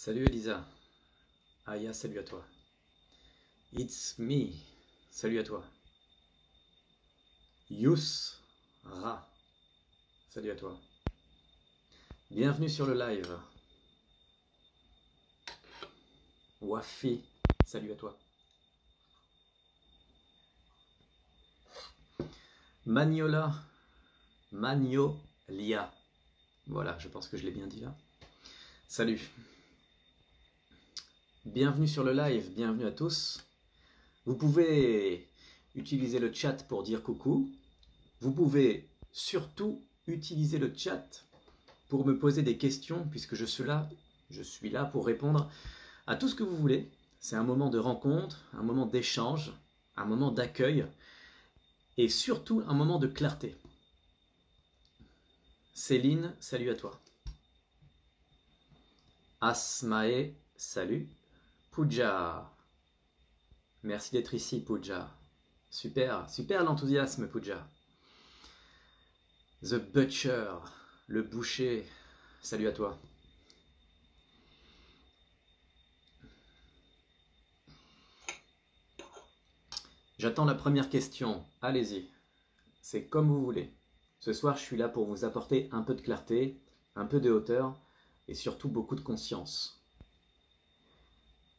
Salut Elisa. Aya, salut à toi. It's me. Salut à toi. Yusra. Salut à toi. Bienvenue sur le live. Wafi. Salut à toi. Magnola. Magnolia. Voilà, je pense que je l'ai bien dit là. Salut. Bienvenue sur le live, bienvenue à tous. Vous pouvez utiliser le chat pour dire coucou. Vous pouvez surtout utiliser le chat pour me poser des questions, puisque je suis là pour répondre à tout ce que vous voulez. C'est un moment de rencontre, un moment d'échange, un moment d'accueil et surtout un moment de clarté. Céline, salut à toi. Asmae, salut. Pooja, merci d'être ici Pooja. Super, super l'enthousiasme Pooja. The Butcher, le boucher, salut à toi. J'attends la première question, allez-y, c'est comme vous voulez. Ce soir je suis là pour vous apporter un peu de clarté, un peu de hauteur et surtout beaucoup de conscience.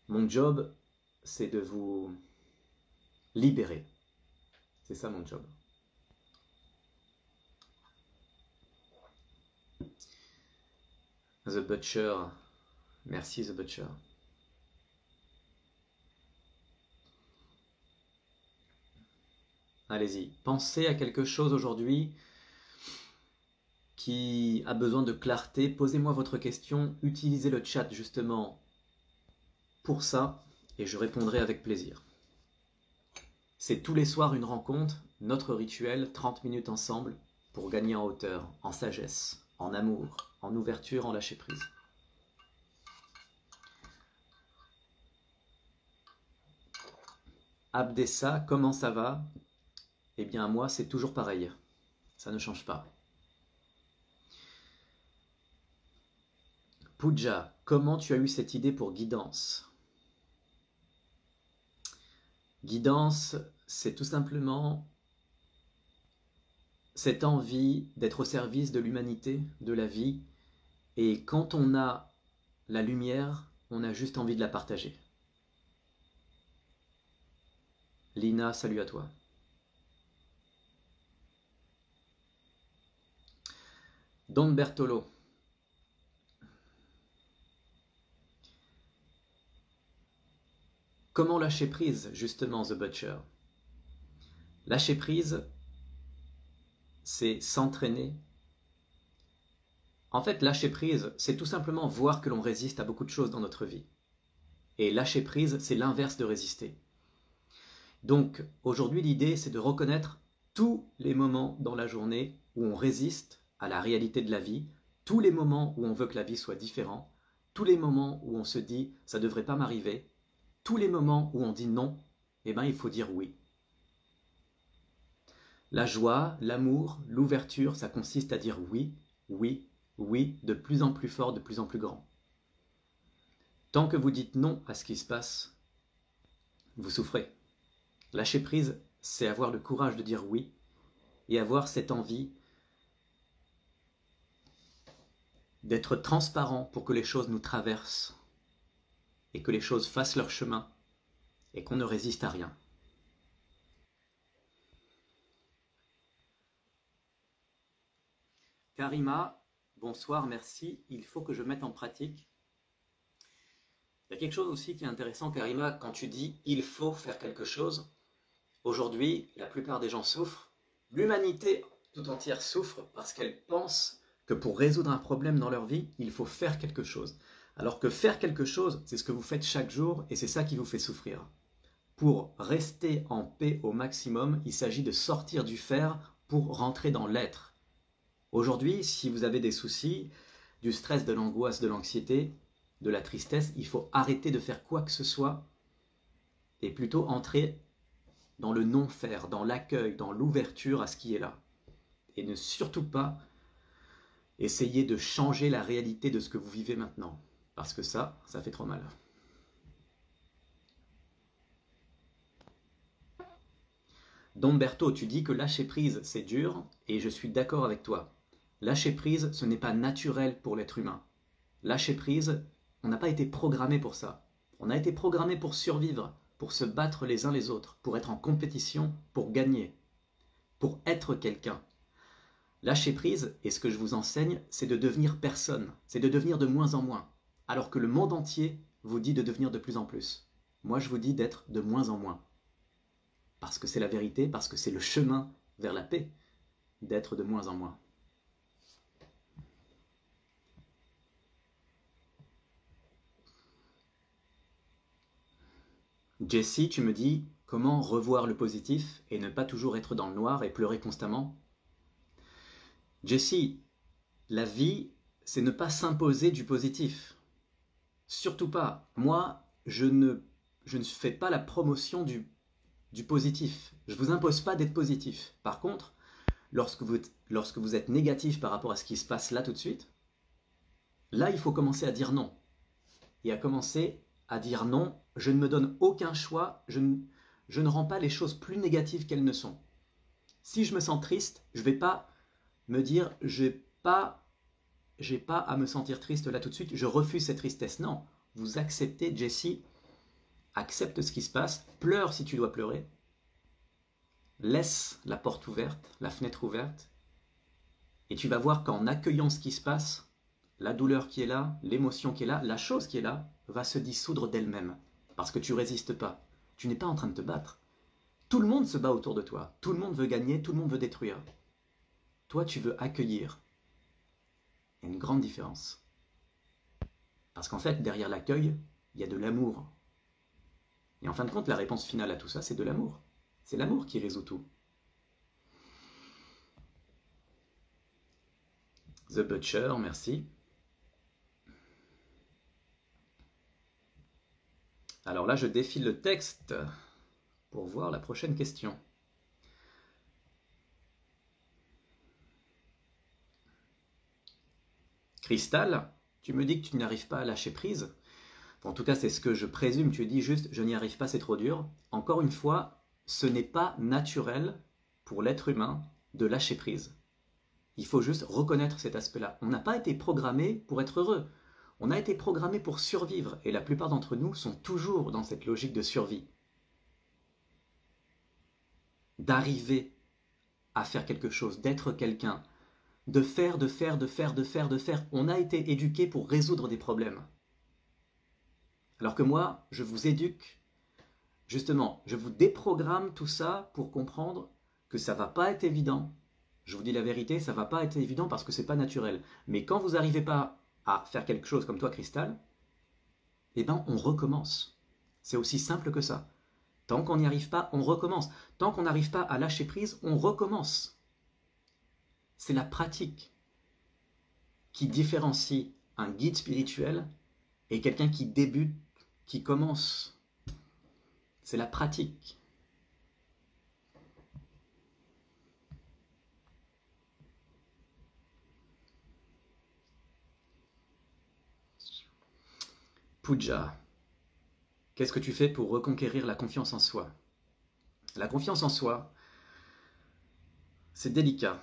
Mon job, c'est de vous libérer. C'est ça mon job. The Butcher. Merci The Butcher. Allez-y. Pensez à quelque chose aujourd'hui qui a besoin de clarté. Posez-moi votre question. Utilisez le chat justement pour ça et je répondrai avec plaisir. C'est tous les soirs une rencontre, notre rituel, 30 minutes ensemble pour gagner en hauteur, en sagesse, en amour, en ouverture, en lâcher prise. Abdessa, comment ça va? Eh bien moi c'est toujours pareil, ça ne change pas. Pooja, comment tu as eu cette idée pour Guidance? Guidance, c'est tout simplement cette envie d'être au service de l'humanité, de la vie. Et quand on a la lumière, on a juste envie de la partager. Lina, salut à toi. Don Bertolo. Comment lâcher prise, justement, The Butcher? Lâcher prise, c'est s'entraîner. En fait, lâcher prise, c'est tout simplement voir que l'on résiste à beaucoup de choses dans notre vie. Et lâcher prise, c'est l'inverse de résister. Donc, aujourd'hui, l'idée, c'est de reconnaître tous les moments dans la journée où on résiste à la réalité de la vie, tous les moments où on veut que la vie soit différente, tous les moments où on se dit « ça ne devrait pas m'arriver », tous les moments où on dit non, eh ben, il faut dire oui. La joie, l'amour, l'ouverture, ça consiste à dire oui, oui, oui, de plus en plus fort, de plus en plus grand. Tant que vous dites non à ce qui se passe, vous souffrez. Lâcher prise, c'est avoir le courage de dire oui et avoir cette envie d'être transparent pour que les choses nous traversent et que les choses fassent leur chemin et qu'on ne résiste à rien. Karima, bonsoir, merci. Il faut que je mette en pratique. Il y a quelque chose aussi qui est intéressant, Karima, quand tu dis « il faut faire quelque chose ». Aujourd'hui, la plupart des gens souffrent. L'humanité tout entière souffre parce qu'elle pense que pour résoudre un problème dans leur vie, il faut faire quelque chose. Alors que faire quelque chose, c'est ce que vous faites chaque jour et c'est ça qui vous fait souffrir. Pour rester en paix au maximum, il s'agit de sortir du faire pour rentrer dans l'être. Aujourd'hui, si vous avez des soucis, du stress, de l'angoisse, de l'anxiété, de la tristesse, il faut arrêter de faire quoi que ce soit et plutôt entrer dans le non-faire, dans l'accueil, dans l'ouverture à ce qui est là. Et ne surtout pas essayer de changer la réalité de ce que vous vivez maintenant. Parce que ça fait trop mal. Domberto, tu dis que lâcher prise, c'est dur, et je suis d'accord avec toi. Lâcher prise, ce n'est pas naturel pour l'être humain. Lâcher prise, on n'a pas été programmé pour ça. On a été programmé pour survivre, pour se battre les uns les autres, pour être en compétition, pour gagner, pour être quelqu'un. Lâcher prise, et ce que je vous enseigne, c'est de devenir personne, c'est de devenir de moins en moins, alors que le monde entier vous dit de devenir de plus en plus. Moi, je vous dis d'être de moins en moins. Parce que c'est la vérité, parce que c'est le chemin vers la paix, d'être de moins en moins. Jessie, tu me dis, comment revoir le positif et ne pas toujours être dans le noir et pleurer constamment? Jessie, la vie, c'est ne pas s'imposer du positif. Surtout pas. Moi, je ne fais pas la promotion du positif. Je ne vous impose pas d'être positif. Par contre, lorsque vous êtes négatif par rapport à ce qui se passe là tout de suite, là, il faut commencer à dire non. Et à commencer à dire non, je ne me donne aucun choix, je ne rends pas les choses plus négatives qu'elles ne sont. Si je me sens triste, je ne vais pas me dire j'ai pas à me sentir triste là tout de suite, je refuse cette tristesse. Non, vous acceptez, Jessie, accepte ce qui se passe, pleure si tu dois pleurer, laisse la porte ouverte, la fenêtre ouverte, et tu vas voir qu'en accueillant ce qui se passe, la douleur qui est là, l'émotion qui est là, la chose qui est là, va se dissoudre d'elle-même. Parce que tu résistes pas. Tu n'es pas en train de te battre. Tout le monde se bat autour de toi. Tout le monde veut gagner, tout le monde veut détruire. Toi, tu veux accueillir. Il y a une grande différence. Parce qu'en fait, derrière l'accueil, il y a de l'amour. Et en fin de compte, la réponse finale à tout ça, c'est de l'amour. C'est l'amour qui résout tout. The Butcher, merci. Alors là, je défile le texte pour voir la prochaine question. Cristal, tu me dis que tu n'arrives pas à lâcher prise. En tout cas, c'est ce que je présume. Tu dis juste, je n'y arrive pas, c'est trop dur. Encore une fois, ce n'est pas naturel pour l'être humain de lâcher prise. Il faut juste reconnaître cet aspect-là. On n'a pas été programmé pour être heureux. On a été programmé pour survivre. Et la plupart d'entre nous sont toujours dans cette logique de survie. D'arriver à faire quelque chose, d'être quelqu'un, de faire. On a été éduqué pour résoudre des problèmes. Alors que moi, je vous éduque, justement, je vous déprogramme tout ça pour comprendre que ça ne va pas être évident. Je vous dis la vérité, ça ne va pas être évident parce que ce n'est pas naturel. Mais quand vous n'arrivez pas à faire quelque chose comme toi, Cristal, eh ben on recommence. C'est aussi simple que ça. Tant qu'on n'y arrive pas, on recommence. Tant qu'on n'arrive pas à lâcher prise, on recommence. C'est la pratique qui différencie un guide spirituel et quelqu'un qui débute, qui commence. C'est la pratique. Puja, qu'est-ce que tu fais pour reconquérir la confiance en soi? La confiance en soi, c'est délicat.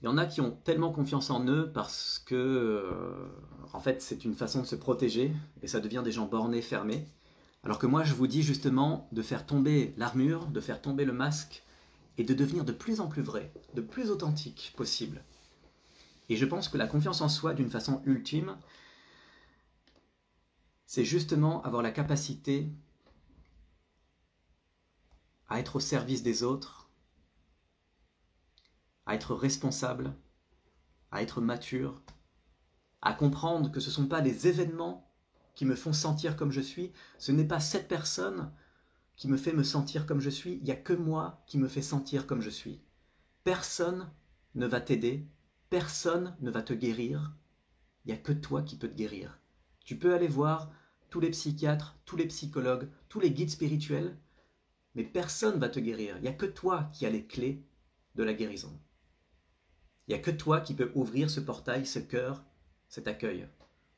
Il y en a qui ont tellement confiance en eux parce que, en fait, c'est une façon de se protéger et ça devient des gens bornés, fermés. Alors que moi, je vous dis justement de faire tomber l'armure, de faire tomber le masque et de devenir de plus en plus vrai, de plus authentique possible. Et je pense que la confiance en soi, d'une façon ultime, c'est justement avoir la capacité à être au service des autres, à être responsable, à être mature, à comprendre que ce ne sont pas les événements qui me font sentir comme je suis, ce n'est pas cette personne qui me fait me sentir comme je suis, il n'y a que moi qui me fait sentir comme je suis. Personne ne va t'aider, personne ne va te guérir, il n'y a que toi qui peux te guérir. Tu peux aller voir tous les psychiatres, tous les psychologues, tous les guides spirituels, mais personne ne va te guérir. Il n'y a que toi qui as les clés de la guérison. Il n'y a que toi qui peux ouvrir ce portail, ce cœur, cet accueil.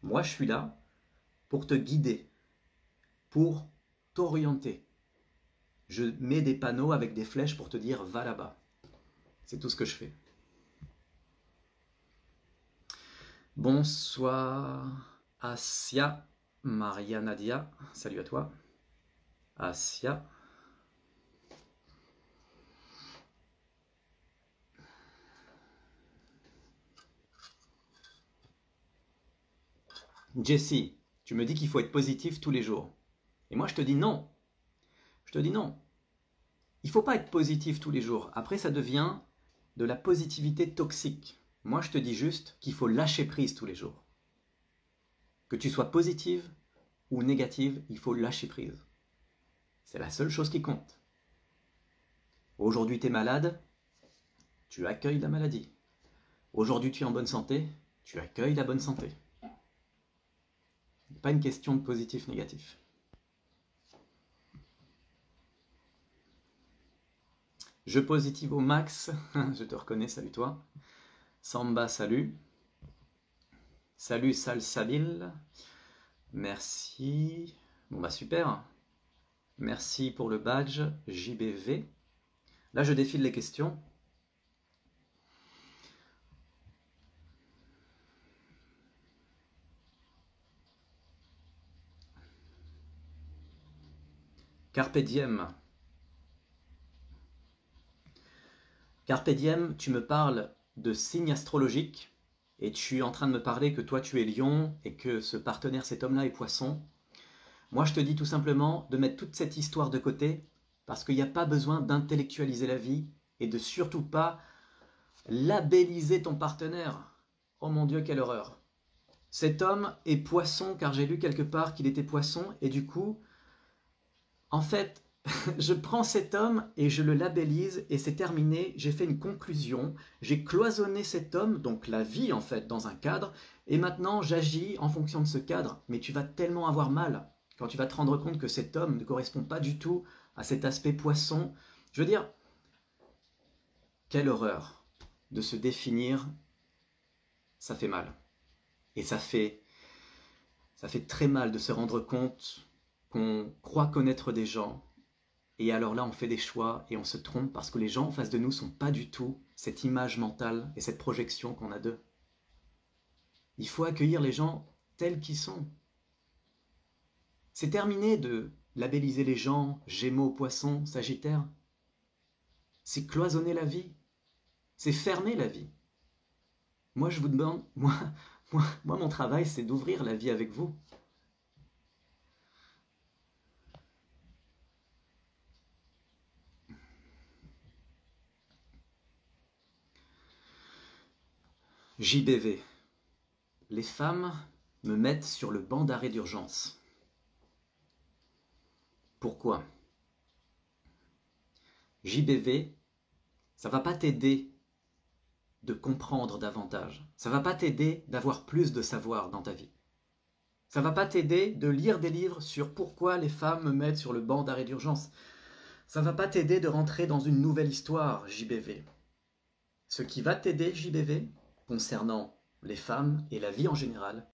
Moi, je suis là pour te guider, pour t'orienter. Je mets des panneaux avec des flèches pour te dire « va là-bas ». C'est tout ce que je fais. Bonsoir Asia, Maria Nadia, salut à toi. Asia. Jessie, tu me dis qu'il faut être positif tous les jours. Et moi je te dis non. Je te dis non. Il ne faut pas être positif tous les jours. Après ça devient de la positivité toxique. Moi je te dis juste qu'il faut lâcher prise tous les jours. Que tu sois positive ou négative, il faut lâcher prise. C'est la seule chose qui compte. Aujourd'hui tu es malade, tu accueilles la maladie. Aujourd'hui tu es en bonne santé, tu accueilles la bonne santé. Pas une question de positif-négatif. Je positive au max, je te reconnais, salut toi. Samba, salut. Salut Salsabil, merci. Bon bah super. Merci pour le badge JBV. Là je défile les questions. Carpe diem. Carpe diem, tu me parles de signes astrologiques et tu es en train de me parler que toi tu es Lion et que ce partenaire, cet homme-là, est Poisson. Moi je te dis tout simplement de mettre toute cette histoire de côté parce qu'il n'y a pas besoin d'intellectualiser la vie et de surtout pas labelliser ton partenaire. Oh mon Dieu, quelle horreur. Cet homme est Poisson car j'ai lu quelque part qu'il était Poisson et du coup, en fait, je prends cet homme et je le labellise et c'est terminé, j'ai fait une conclusion, j'ai cloisonné cet homme, donc la vie en fait, dans un cadre, et maintenant j'agis en fonction de ce cadre, mais tu vas tellement avoir mal quand tu vas te rendre compte que cet homme ne correspond pas du tout à cet aspect Poisson. Je veux dire, quelle horreur de se définir, ça fait mal. Et ça fait très mal de se rendre compte qu'on croit connaître des gens, et alors là on fait des choix et on se trompe parce que les gens en face de nous ne sont pas du tout cette image mentale et cette projection qu'on a d'eux. Il faut accueillir les gens tels qu'ils sont. C'est terminé de labelliser les gens Gémeaux, Poissons, Sagittaire. C'est cloisonner la vie. C'est fermer la vie. Moi je vous demande, moi mon travail c'est d'ouvrir la vie avec vous. JBV. Les femmes me mettent sur le banc d'arrêt d'urgence. Pourquoi? JBV, ça ne va pas t'aider de comprendre davantage. Ça ne va pas t'aider d'avoir plus de savoir dans ta vie. Ça ne va pas t'aider de lire des livres sur pourquoi les femmes me mettent sur le banc d'arrêt d'urgence. Ça ne va pas t'aider de rentrer dans une nouvelle histoire, JBV. Ce qui va t'aider, JBV, concernant les femmes et la vie en général,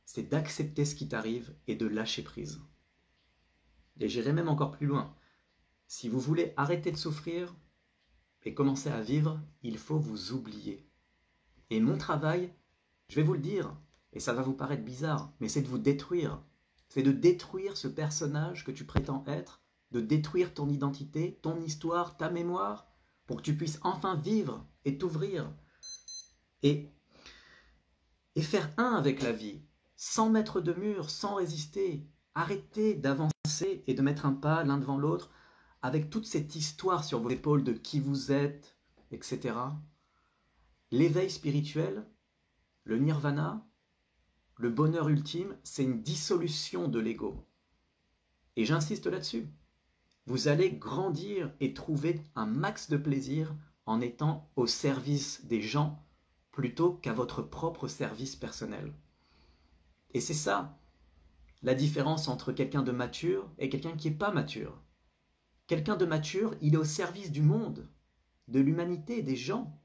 c'est d'accepter ce qui t'arrive et de lâcher prise. Et j'irai même encore plus loin. Si vous voulez arrêter de souffrir et commencer à vivre, il faut vous oublier. Et mon travail, je vais vous le dire, et ça va vous paraître bizarre, mais c'est de vous détruire. C'est de détruire ce personnage que tu prétends être, de détruire ton identité, ton histoire, ta mémoire, pour que tu puisses enfin vivre et t'ouvrir. Et faire un avec la vie, sans mettre de mur, sans résister. Arrêtez d'avancer et de mettre un pas l'un devant l'autre avec toute cette histoire sur vos épaules de qui vous êtes, etc. L'éveil spirituel, le nirvana, le bonheur ultime, c'est une dissolution de l'ego. Et j'insiste là-dessus. Vous allez grandir et trouver un max de plaisir en étant au service des gens plutôt qu'à votre propre service personnel. Et c'est ça, la différence entre quelqu'un de mature et quelqu'un qui n'est pas mature. Quelqu'un de mature, il est au service du monde, de l'humanité, des gens.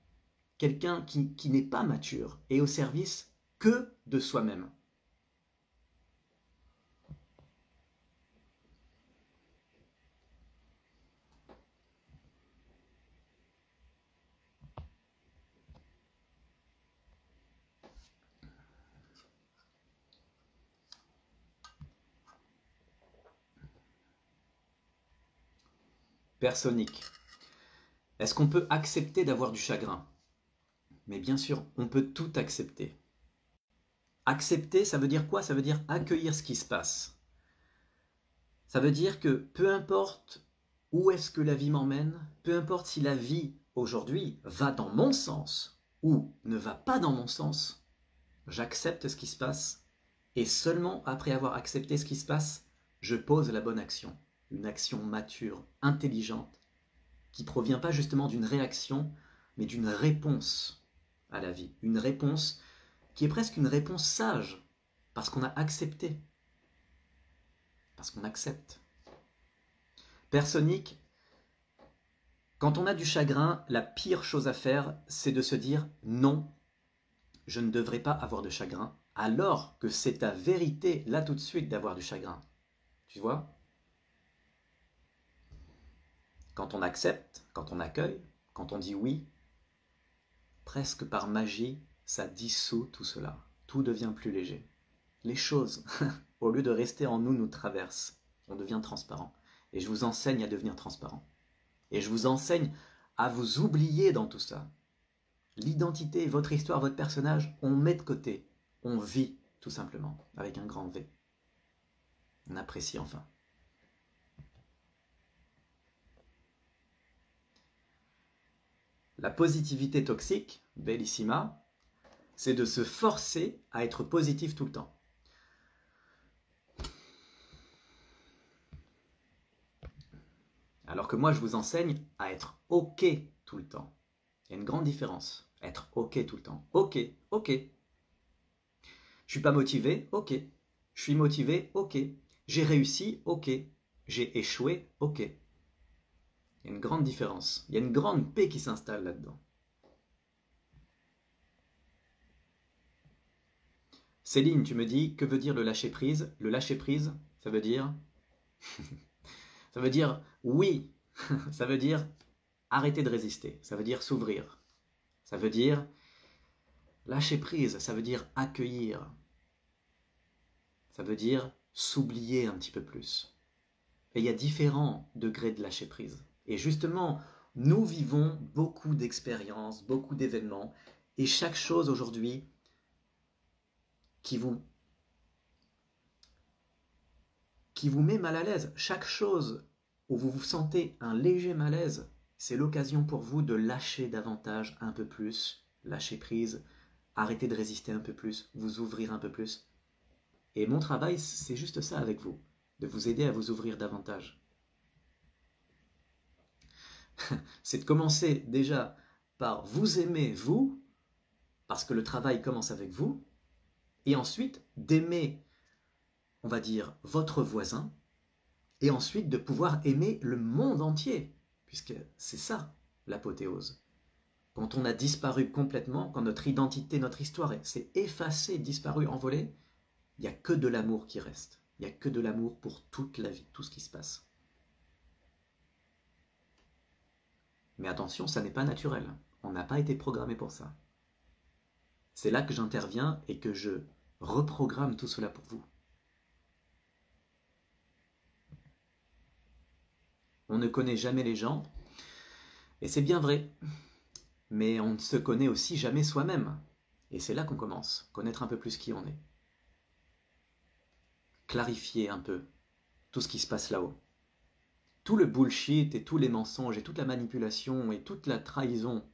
Quelqu'un qui n'est pas mature est au service que de soi-même. Personnique. Est-ce qu'on peut accepter d'avoir du chagrin? Mais bien sûr, on peut tout accepter. Accepter, ça veut dire quoi? Ça veut dire accueillir ce qui se passe. Ça veut dire que peu importe où est-ce que la vie m'emmène, peu importe si la vie aujourd'hui va dans mon sens ou ne va pas dans mon sens, j'accepte ce qui se passe et seulement après avoir accepté ce qui se passe, je pose la bonne action. Une action mature, intelligente, qui ne provient pas justement d'une réaction, mais d'une réponse à la vie. Une réponse qui est presque une réponse sage, parce qu'on a accepté. Parce qu'on accepte. Personnique, quand on a du chagrin, la pire chose à faire, c'est de se dire « Non, je ne devrais pas avoir de chagrin », alors que c'est ta vérité, là tout de suite, d'avoir du chagrin. Tu vois ? Quand on accepte, quand on accueille, quand on dit oui, presque par magie, ça dissout tout cela. Tout devient plus léger. Les choses, au lieu de rester en nous, nous traversent. On devient transparent. Et je vous enseigne à devenir transparent. Et je vous enseigne à vous oublier dans tout ça. L'identité, votre histoire, votre personnage, on met de côté. On vit, tout simplement, avec un grand V. On apprécie enfin. La positivité toxique, bellissima, c'est de se forcer à être positif tout le temps. Alors que moi, je vous enseigne à être OK tout le temps. Il y a une grande différence. Être OK tout le temps. OK, OK. Je suis pas motivé, OK. Je suis motivé, OK. J'ai réussi, OK. J'ai échoué, OK. Il y a une grande différence. Il y a une grande paix qui s'installe là-dedans. Céline, tu me dis, que veut dire le lâcher-prise? Le lâcher-prise, ça veut dire... ça veut dire oui. Ça veut dire arrêter de résister. Ça veut dire s'ouvrir. Ça veut dire lâcher prise. Ça veut dire accueillir. Ça veut dire s'oublier un petit peu plus. Et il y a différents degrés de lâcher prise. Et justement, nous vivons beaucoup d'expériences, beaucoup d'événements. Et chaque chose aujourd'hui qui vous met mal à l'aise, chaque chose où vous vous sentez un léger malaise, c'est l'occasion pour vous de lâcher davantage, un peu plus, lâcher prise, arrêter de résister un peu plus, vous ouvrir un peu plus. Et mon travail, c'est juste ça avec vous, de vous aider à vous ouvrir davantage. C'est de commencer déjà par vous aimer, vous, parce que le travail commence avec vous, et ensuite d'aimer, on va dire, votre voisin, et ensuite de pouvoir aimer le monde entier, puisque c'est ça l'apothéose. Quand on a disparu complètement, quand notre identité, notre histoire s'est effacée, disparue, envolée, il n'y a que de l'amour qui reste. Il n'y a que de l'amour pour toute la vie, tout ce qui se passe. Mais attention, ça n'est pas naturel. On n'a pas été programmé pour ça. C'est là que j'interviens et que je reprogramme tout cela pour vous. On ne connaît jamais les gens, et c'est bien vrai, mais on ne se connaît aussi jamais soi-même. Et c'est là qu'on commence, connaître un peu plus qui on est. Clarifier un peu tout ce qui se passe là-haut. Tout le bullshit et tous les mensonges et toute la manipulation et toute la trahison,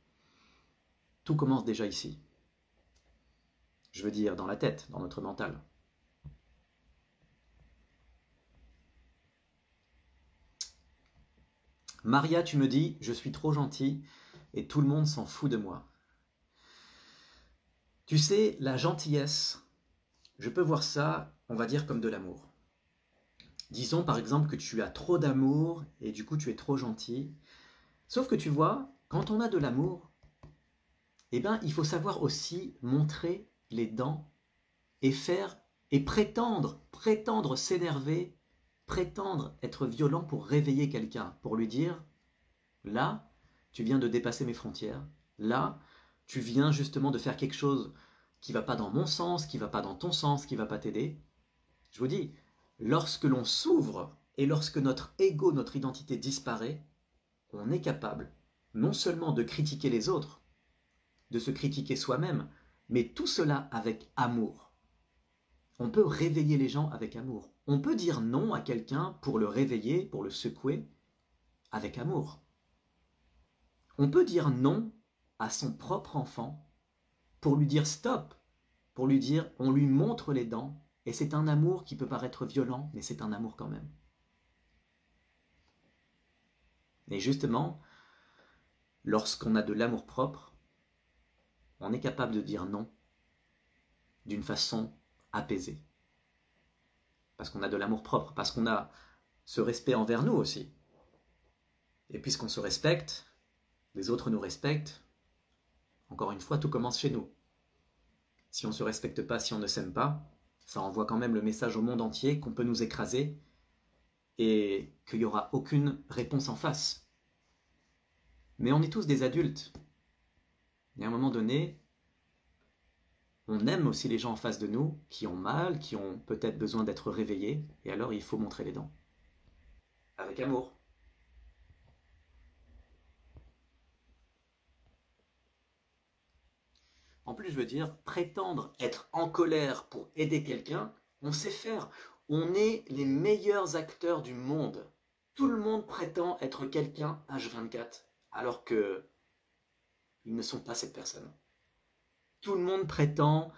tout commence déjà ici. Je veux dire dans la tête, dans notre mental. Maria, tu me dis, je suis trop gentil et tout le monde s'en fout de moi. Tu sais, la gentillesse, je peux voir ça, on va dire, comme de l'amour. Disons par exemple que tu as trop d'amour et du coup tu es trop gentil. Sauf que tu vois, quand on a de l'amour, eh ben, il faut savoir aussi montrer les dents et faire et prétendre s'énerver, prétendre être violent pour réveiller quelqu'un, pour lui dire là, tu viens de dépasser mes frontières, là, tu viens justement de faire quelque chose qui ne va pas dans mon sens, qui ne va pas dans ton sens, qui ne va pas t'aider. Je vous dis, lorsque l'on s'ouvre et lorsque notre ego, notre identité disparaît, on est capable non seulement de critiquer les autres, de se critiquer soi-même, mais tout cela avec amour. On peut réveiller les gens avec amour. On peut dire non à quelqu'un pour le réveiller, pour le secouer, avec amour. On peut dire non à son propre enfant pour lui dire stop, pour lui dire on lui montre les dents, et c'est un amour qui peut paraître violent, mais c'est un amour quand même. Et justement, lorsqu'on a de l'amour-propre, on est capable de dire non d'une façon apaisée. Parce qu'on a de l'amour-propre, parce qu'on a ce respect envers nous aussi. Et puisqu'on se respecte, les autres nous respectent, encore une fois, tout commence chez nous. Si on ne se respecte pas, si on ne s'aime pas, ça envoie quand même le message au monde entier qu'on peut nous écraser et qu'il n'y aura aucune réponse en face. Mais on est tous des adultes. Et à un moment donné, on aime aussi les gens en face de nous qui ont mal, qui ont peut-être besoin d'être réveillés, et alors il faut montrer les dents. Avec amour. En plus, je veux dire, prétendre être en colère pour aider quelqu'un, on sait faire. On est les meilleurs acteurs du monde. Tout le monde prétend être quelqu'un H24, alors que ils ne sont pas cette personne. Tout le monde prétend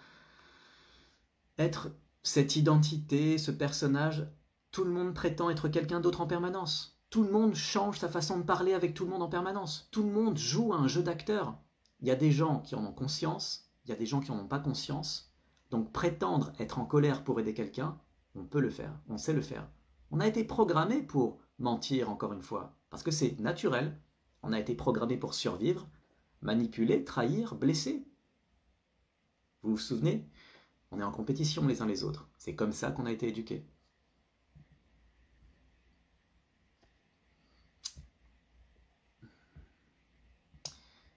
être cette identité, ce personnage. Tout le monde prétend être quelqu'un d'autre en permanence. Tout le monde change sa façon de parler avec tout le monde en permanence. Tout le monde joue à un jeu d'acteur. Il y a des gens qui en ont conscience, il y a des gens qui n'en ont pas conscience. Donc prétendre être en colère pour aider quelqu'un, on peut le faire, on sait le faire. On a été programmé pour mentir, encore une fois, parce que c'est naturel. On a été programmé pour survivre, manipuler, trahir, blesser. Vous vous souvenez? On est en compétition les uns les autres. C'est comme ça qu'on a été éduqués.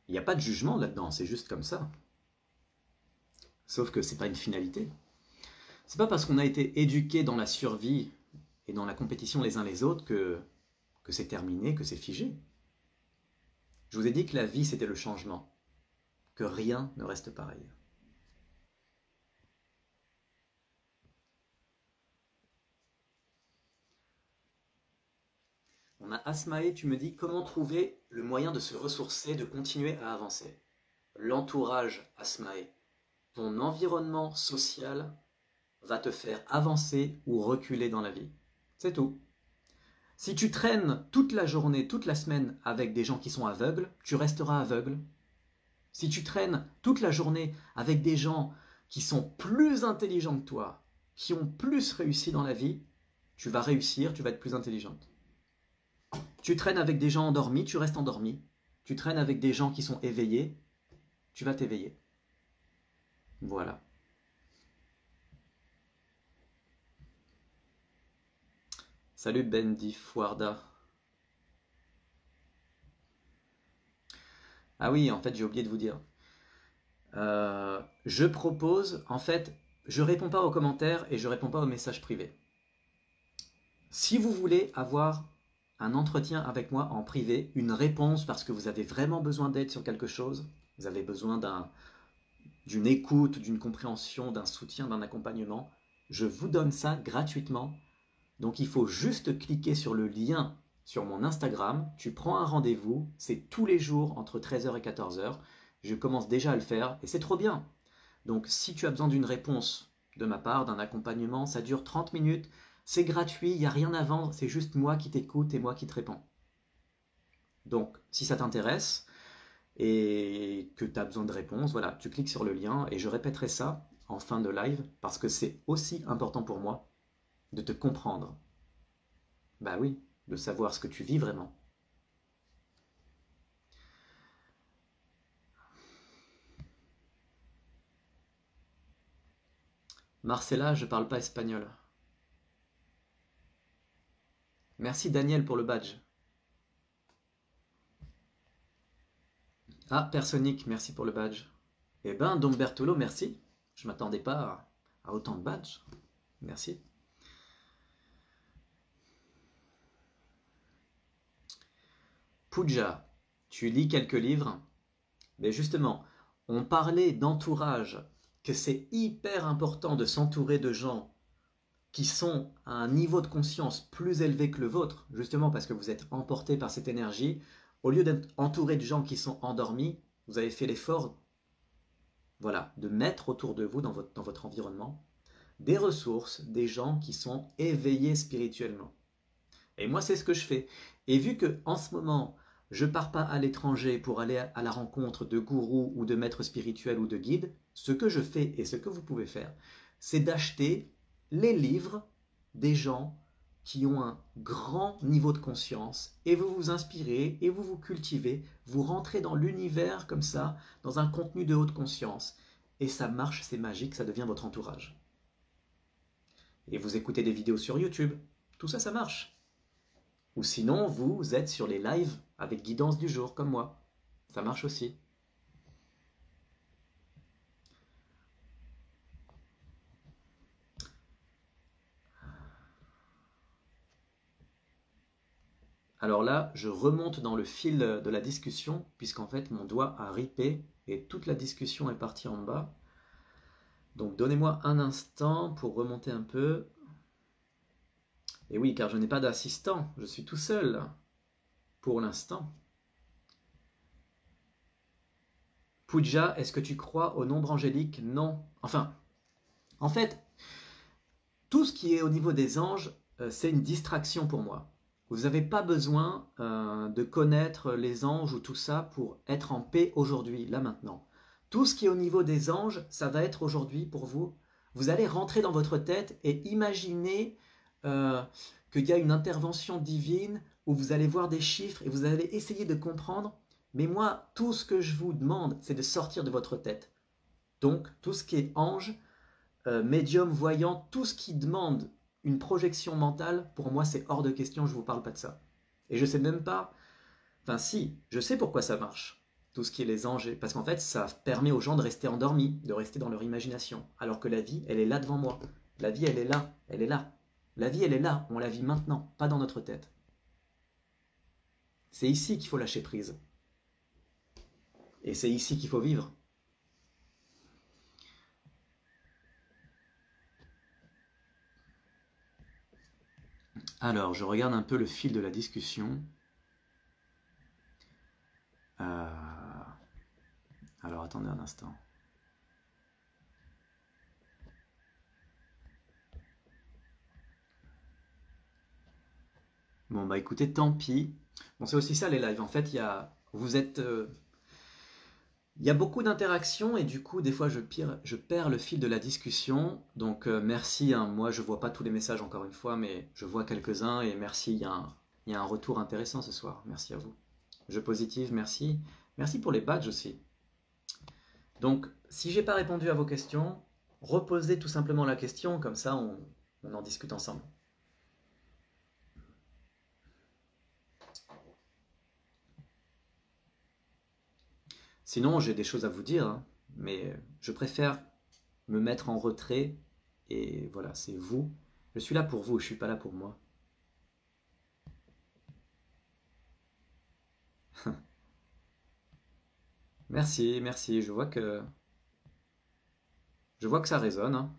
Il n'y a pas de jugement là-dedans, c'est juste comme ça. Sauf que c'est pas une finalité. C'est pas parce qu'on a été éduqué dans la survie et dans la compétition les uns les autres que c'est terminé, que c'est figé. Je vous ai dit que la vie c'était le changement, que rien ne reste pareil. On a Asmae, tu me dis comment trouver le moyen de se ressourcer, de continuer à avancer. L'entourage, Asmae, ton environnement social va te faire avancer ou reculer dans la vie. C'est tout. Si tu traînes toute la journée, toute la semaine avec des gens qui sont aveugles, tu resteras aveugle. Si tu traînes toute la journée avec des gens qui sont plus intelligents que toi, qui ont plus réussi dans la vie, tu vas réussir, tu vas être plus intelligente. Tu traînes avec des gens endormis, tu restes endormi. Tu traînes avec des gens qui sont éveillés, tu vas t'éveiller. Voilà. Salut Bendy Fouarda. Ah oui, en fait, j'ai oublié de vous dire. Je propose, en fait, je réponds pas aux commentaires et je réponds pas aux messages privés. Si vous voulez avoir un entretien avec moi en privé, une réponse parce que vous avez vraiment besoin d'aide sur quelque chose, vous avez besoin d'une écoute, d'une compréhension, d'un soutien, d'un accompagnement, je vous donne ça gratuitement. Donc il faut juste cliquer sur le lien sur mon Instagram, tu prends un rendez-vous, c'est tous les jours entre 13h et 14h, je commence déjà à le faire et c'est trop bien. Donc si tu as besoin d'une réponse de ma part, d'un accompagnement, ça dure 30 minutes, c'est gratuit, il n'y a rien à vendre, c'est juste moi qui t'écoute et moi qui te réponds. Donc si ça t'intéresse et que tu as besoin de réponse, voilà, tu cliques sur le lien et je répéterai ça en fin de live parce que c'est aussi important pour moi de te comprendre. Bah oui, de savoir ce que tu vis vraiment. Marcella, je parle pas espagnol. Merci Daniel pour le badge. Ah, Personic, merci pour le badge. Eh ben, Dom Bertolo, merci. Je m'attendais pas à autant de badges. Merci. Pooja, tu lis quelques livres? Mais justement, on parlait d'entourage, que c'est hyper important de s'entourer de gens qui sont à un niveau de conscience plus élevé que le vôtre, justement parce que vous êtes emporté par cette énergie. Au lieu d'être entouré de gens qui sont endormis, vous avez fait l'effort, voilà, de mettre autour de vous, dans votre environnement, des ressources, des gens qui sont éveillés spirituellement. Et moi, c'est ce que je fais. Et vu que en ce moment, je pars pas à l'étranger pour aller à la rencontre de gourous ou de maîtres spirituels ou de guides, ce que je fais et ce que vous pouvez faire, c'est d'acheter les livres des gens qui ont un grand niveau de conscience et vous vous inspirez et vous vous cultivez, vous rentrez dans l'univers comme ça, dans un contenu de haute conscience. Et ça marche, c'est magique, ça devient votre entourage. Et vous écoutez des vidéos sur YouTube, tout ça, ça marche. Ou sinon, vous êtes sur les lives avec guidance du jour, comme moi. Ça marche aussi. Alors là, je remonte dans le fil de la discussion, puisqu'en fait, mon doigt a ripé et toute la discussion est partie en bas. Donc, donnez-moi un instant pour remonter un peu. Et oui, car je n'ai pas d'assistant, je suis tout seul, pour l'instant. Pooja, est-ce que tu crois au nombre angélique? Non. Enfin, en fait, tout ce qui est au niveau des anges, c'est une distraction pour moi. Vous n'avez pas besoin de connaître les anges ou tout ça pour être en paix aujourd'hui, là maintenant. Tout ce qui est au niveau des anges, ça va être aujourd'hui pour vous. Vous allez rentrer dans votre tête et imaginer qu'il y a une intervention divine où vous allez voir des chiffres et vous allez essayer de comprendre. Mais moi, tout ce que je vous demande, c'est de sortir de votre tête. Donc, tout ce qui est ange, médium, voyant, tout ce qui demande une projection mentale, pour moi, c'est hors de question, je ne vous parle pas de ça. Et je ne sais même pas, enfin si, je sais pourquoi ça marche, tout ce qui est les anges, parce qu'en fait, ça permet aux gens de rester endormis, de rester dans leur imagination, alors que la vie, elle est là devant moi. La vie, elle est là, elle est là. La vie, elle est là, on la vit maintenant, pas dans notre tête. C'est ici qu'il faut lâcher prise. Et c'est ici qu'il faut vivre. Alors, je regarde un peu le fil de la discussion. Alors, attendez un instant. Bon, bah écoutez, tant pis. Bon, c'est aussi ça les lives. En fait, il y a beaucoup d'interactions et du coup, des fois, je perds le fil de la discussion. Donc, merci. Hein. Moi, je vois pas tous les messages encore une fois, mais je vois quelques-uns et merci. Il y a un retour intéressant ce soir. Merci à vous. Je positive, merci. Merci pour les badges aussi. Donc, si j'ai pas répondu à vos questions, reposez tout simplement la question, comme ça, on en discute ensemble. Sinon, j'ai des choses à vous dire, hein, mais je préfère me mettre en retrait. Et voilà, c'est vous. Je suis là pour vous, je ne suis pas là pour moi. Merci, merci. Je vois que ça résonne.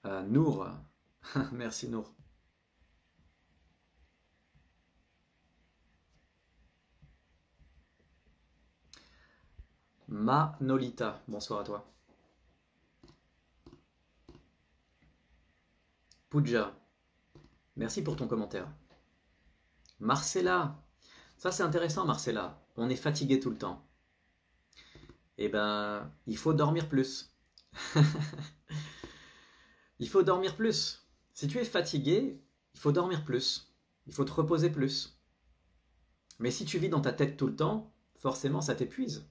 Hein. Nour. Merci Nour. Manolita, bonsoir à toi. Pooja, merci pour ton commentaire. Marcella, ça c'est intéressant Marcella, on est fatigué tout le temps. Eh ben, il faut dormir plus. Il faut dormir plus. Si tu es fatigué, il faut dormir plus. Il faut te reposer plus. Mais si tu vis dans ta tête tout le temps, forcément ça t'épuise.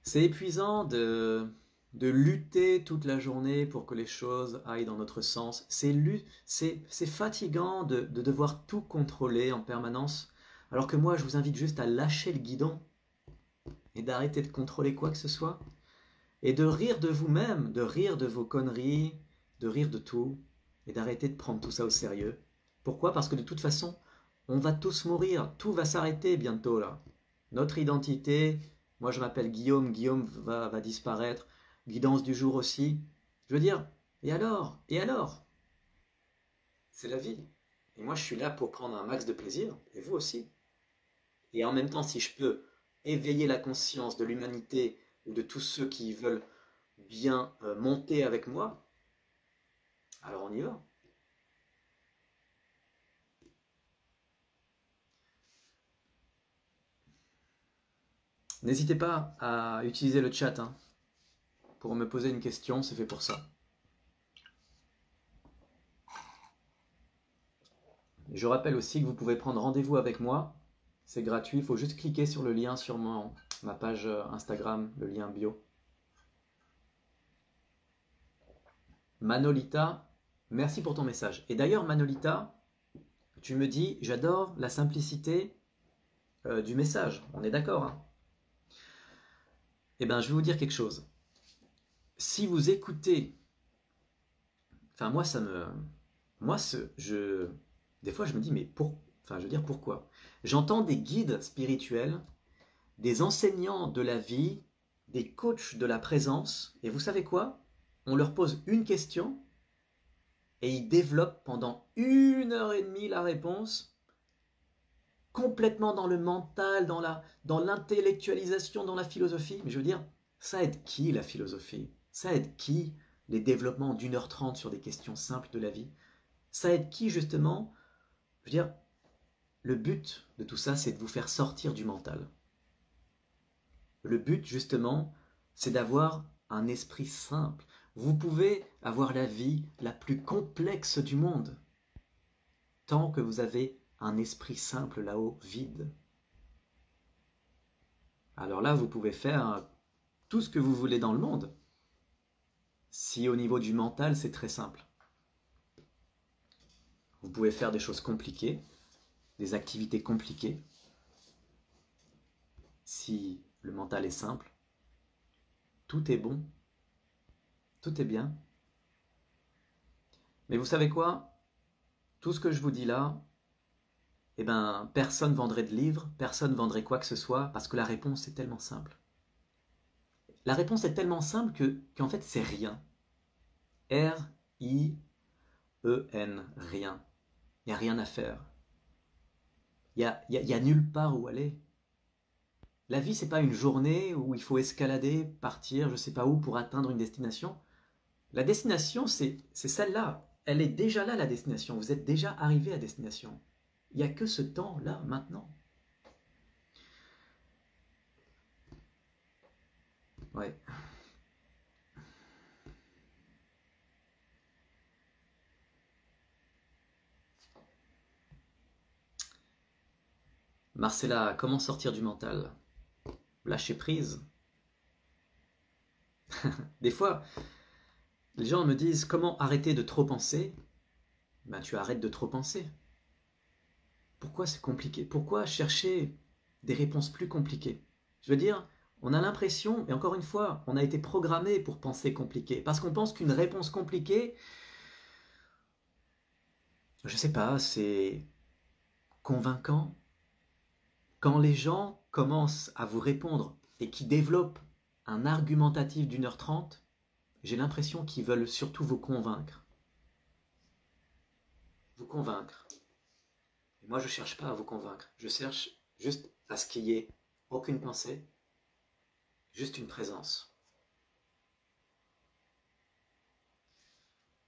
C'est épuisant de lutter toute la journée pour que les choses aillent dans notre sens. C'est fatigant de devoir tout contrôler en permanence. Alors que moi, je vous invite juste à lâcher le guidon et d'arrêter de contrôler quoi que ce soit. Et de rire de vous-même, de rire de vos conneries, de rire de tout et d'arrêter de prendre tout ça au sérieux. Pourquoi? Parce que de toute façon, on va tous mourir, tout va s'arrêter bientôt là. Notre identité, moi je m'appelle Guillaume, Guillaume va disparaître, Guidance du jour aussi. Je veux dire, et alors? Et alors? C'est la vie. Et moi je suis là pour prendre un max de plaisir, et vous aussi. Et en même temps, si je peux éveiller la conscience de l'humanité ou de tous ceux qui veulent bien monter avec moi, alors on y va. N'hésitez pas à utiliser le chat hein, pour me poser une question, c'est fait pour ça. Je rappelle aussi que vous pouvez prendre rendez-vous avec moi, c'est gratuit, il faut juste cliquer sur le lien sur ma page Instagram, le lien bio. Manolita, merci pour ton message. Et d'ailleurs Manolita, tu me dis, j'adore la simplicité du message, on est d'accord hein? Eh bien, je vais vous dire quelque chose. Si vous écoutez, enfin moi ça me, moi des fois je me dis mais enfin je veux dire pourquoi? J'entends des guides spirituels, des enseignants de la vie, des coachs de la présence, et vous savez quoi? On leur pose une question et ils développent pendant 1 heure et demie la réponse, complètement dans le mental, dans l'intellectualisation, dans la philosophie. Mais je veux dire, ça aide qui la philosophie? Ça aide qui les développements d'1 h 30 sur des questions simples de la vie? Ça aide qui justement? Je veux dire, le but de tout ça, c'est de vous faire sortir du mental. Le but justement, c'est d'avoir un esprit simple. Vous pouvez avoir la vie la plus complexe du monde, tant que vous avez un esprit simple là-haut, vide. Alors là, vous pouvez faire tout ce que vous voulez dans le monde. Si au niveau du mental, c'est très simple. Vous pouvez faire des choses compliquées, des activités compliquées. Si le mental est simple, tout est bon, tout est bien. Mais vous savez quoi? Tout ce que je vous dis là, eh ben, personne ne vendrait de livres, personne ne vendrait quoi que ce soit, parce que la réponse est tellement simple. La réponse est tellement simple qu'en fait, c'est rien. R-I-E-N, rien. Il n'y a rien à faire. Il y a nulle part où aller. La vie, c'est pas une journée où il faut escalader, partir, je sais pas où, pour atteindre une destination. La destination, c'est celle-là. Elle est déjà là, la destination. Vous êtes déjà arrivé à destination. Il n'y a que ce temps-là, maintenant. Ouais. Marcella, comment sortir du mental? Lâcher prise. Des fois, les gens me disent comment arrêter de trop penser. Ben, tu arrêtes de trop penser. Pourquoi c'est compliqué? Pourquoi chercher des réponses plus compliquées? Je veux dire, on a l'impression, et encore une fois, on a été programmé pour penser compliqué, parce qu'on pense qu'une réponse compliquée, je sais pas, c'est convaincant. Quand les gens commencent à vous répondre et qui développent un argumentatif d'1 h 30, j'ai l'impression qu'ils veulent surtout vous convaincre. Vous convaincre. Et moi, je ne cherche pas à vous convaincre. Je cherche juste à ce qu'il n'y ait aucune pensée, juste une présence.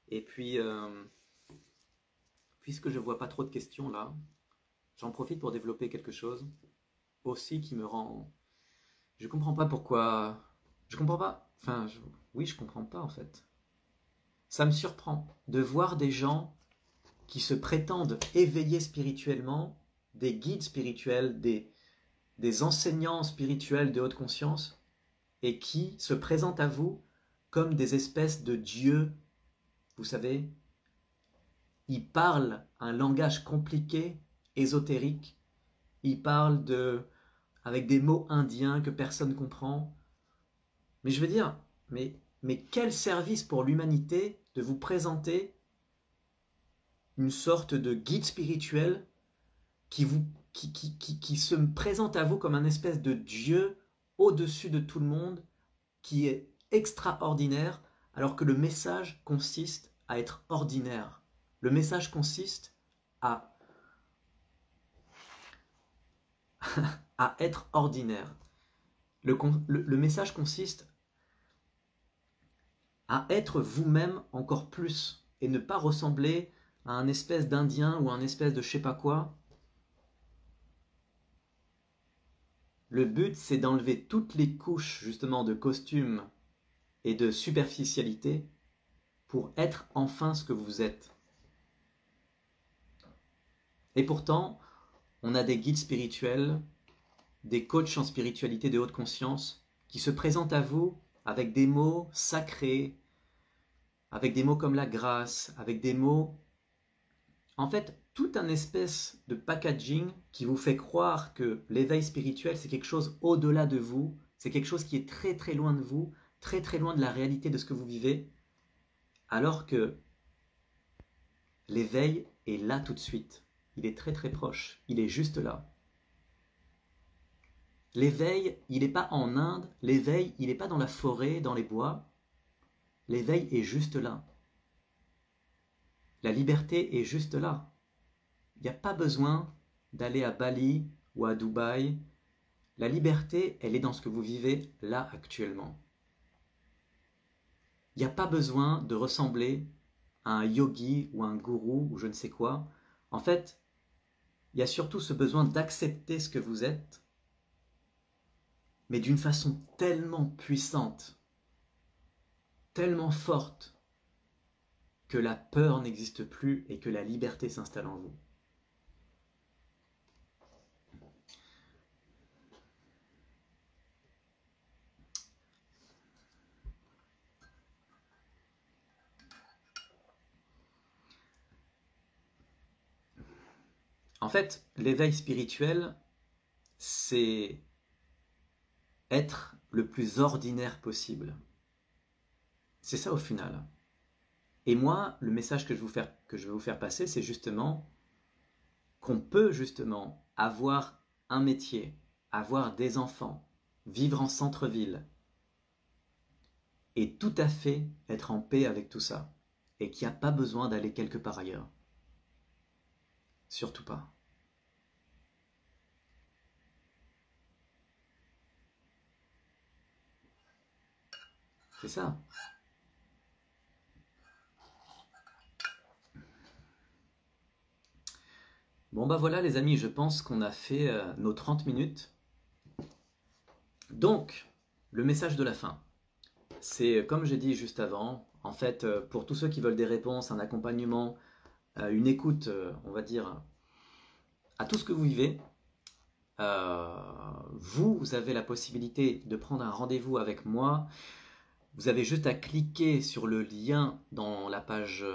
Et puis, puisque je ne vois pas trop de questions là, j'en profite pour développer quelque chose aussi qui me rend... Je comprends pas pourquoi... Je comprends pas... Enfin, oui, je comprends pas en fait. Ça me surprend de voir des gens qui se prétendent éveillés spirituellement, des guides spirituels, des enseignants spirituels de haute conscience, et qui se présentent à vous comme des espèces de dieux. Vous savez, ils parlent un langage compliqué, ésotérique, ils parlent avec des mots indiens que personne ne comprend. Mais je veux dire, mais quel service pour l'humanité de vous présenter une sorte de guide spirituel qui se présente à vous comme un espèce de Dieu au-dessus de tout le monde, qui est extraordinaire, alors que le message consiste à être ordinaire. Le message consiste à être ordinaire. Le message consiste à être vous-même encore plus et ne pas ressembler à un espèce d'Indien ou un espèce de je sais pas quoi. Le but, c'est d'enlever toutes les couches justement de costume et de superficialité pour être enfin ce que vous êtes. Et pourtant, on a des guides spirituels, des coachs en spiritualité de haute conscience qui se présentent à vous avec des mots sacrés, avec des mots comme la grâce, avec des mots... En fait, tout un espèce de packaging qui vous fait croire que l'éveil spirituel, c'est quelque chose au-delà de vous, c'est quelque chose qui est très très loin de vous, très très loin de la réalité de ce que vous vivez, alors que l'éveil est là tout de suite. Il est très très proche, il est juste là. L'éveil, il n'est pas en Inde, l'éveil, il n'est pas dans la forêt, dans les bois. L'éveil est juste là. La liberté est juste là. Il n'y a pas besoin d'aller à Bali ou à Dubaï. La liberté, elle est dans ce que vous vivez là actuellement. Il n'y a pas besoin de ressembler à un yogi ou un gourou ou je ne sais quoi. En fait, il y a surtout ce besoin d'accepter ce que vous êtes, mais d'une façon tellement puissante, tellement forte, que la peur n'existe plus et que la liberté s'installe en vous. En fait, l'éveil spirituel, c'est être le plus ordinaire possible. C'est ça au final. Et moi, le message que je vais vous faire passer, c'est justement qu'on peut justement avoir un métier, avoir des enfants, vivre en centre-ville, et tout à fait être en paix avec tout ça, et qu'il n'y a pas besoin d'aller quelque part ailleurs. Surtout pas. C'est ça. Bon bah voilà les amis, je pense qu'on a fait nos 30 minutes. Donc, le message de la fin. C'est comme j'ai dit juste avant, en fait, pour tous ceux qui veulent des réponses, un accompagnement, une écoute, on va dire, à tout ce que vous vivez, vous avez la possibilité de prendre un rendez-vous avec moi. Vous avez juste à cliquer sur le lien dans la page,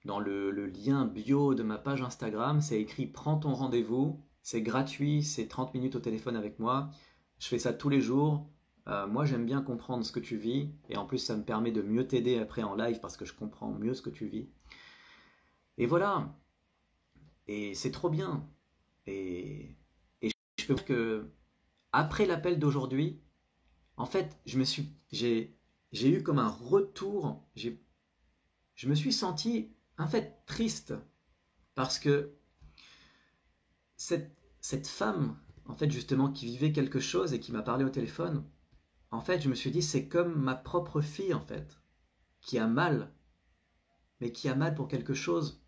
dans le lien bio de ma page Instagram. C'est écrit "Prends ton rendez-vous". C'est gratuit, c'est 30 minutes au téléphone avec moi. Je fais ça tous les jours. Moi, j'aime bien comprendre ce que tu vis. Et en plus, ça me permet de mieux t'aider après en live parce que je comprends mieux ce que tu vis. Et voilà. Et c'est trop bien. Et je peux dire que après l'appel d'aujourd'hui, en fait, j'ai eu comme un retour. Je me suis senti en fait triste parce que cette femme, en fait, justement, qui vivait quelque chose et qui m'a parlé au téléphone, en fait, je me suis dit, c'est comme ma propre fille, en fait, qui a mal, mais qui a mal pour quelque chose.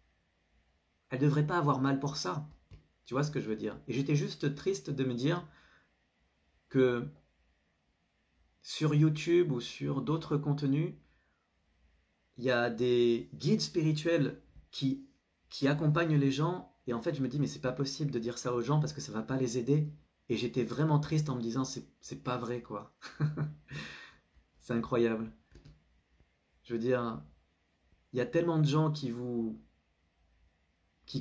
Elle ne devrait pas avoir mal pour ça. Tu vois ce que je veux dire? Et j'étais juste triste de me dire que sur YouTube ou sur d'autres contenus, il y a des guides spirituels qui accompagnent les gens. Et en fait, je me dis, mais c'est pas possible de dire ça aux gens parce que ça va pas les aider. Et j'étais vraiment triste en me disant, c'est pas vrai, quoi. C'est incroyable. Je veux dire, il y a tellement de gens qui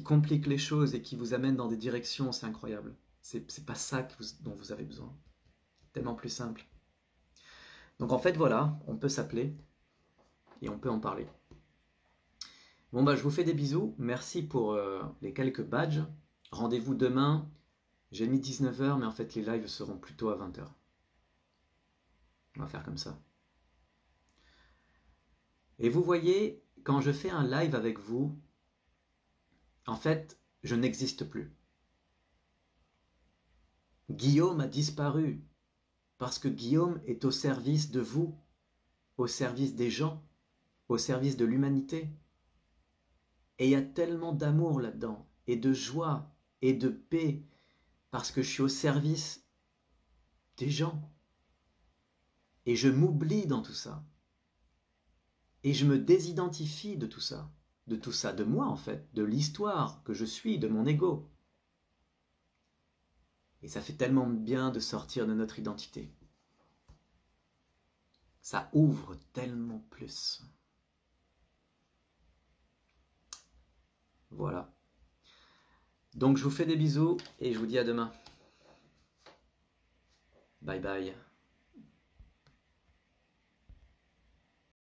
compliquent les choses et qui vous amènent dans des directions, c'est incroyable. C'est pas ça dont vous avez besoin. Tellement plus simple. Donc en fait, voilà, on peut s'appeler et on peut en parler. Bon bah je vous fais des bisous, merci pour les quelques badges. Rendez-vous demain, j'ai mis 19h mais en fait les lives seront plutôt à 20h. On va faire comme ça. Et vous voyez, quand je fais un live avec vous, en fait, je n'existe plus. Guillaume a disparu parce que Guillaume est au service de vous, au service des gens, au service de l'humanité. Et il y a tellement d'amour là-dedans, et de joie, et de paix, parce que je suis au service des gens. Et je m'oublie dans tout ça. Et je me désidentifie de tout ça. De moi en fait, de l'histoire que je suis, de mon ego. Et ça fait tellement bien de sortir de notre identité. Ça ouvre tellement plus. Voilà. Donc je vous fais des bisous et je vous dis à demain. Bye bye.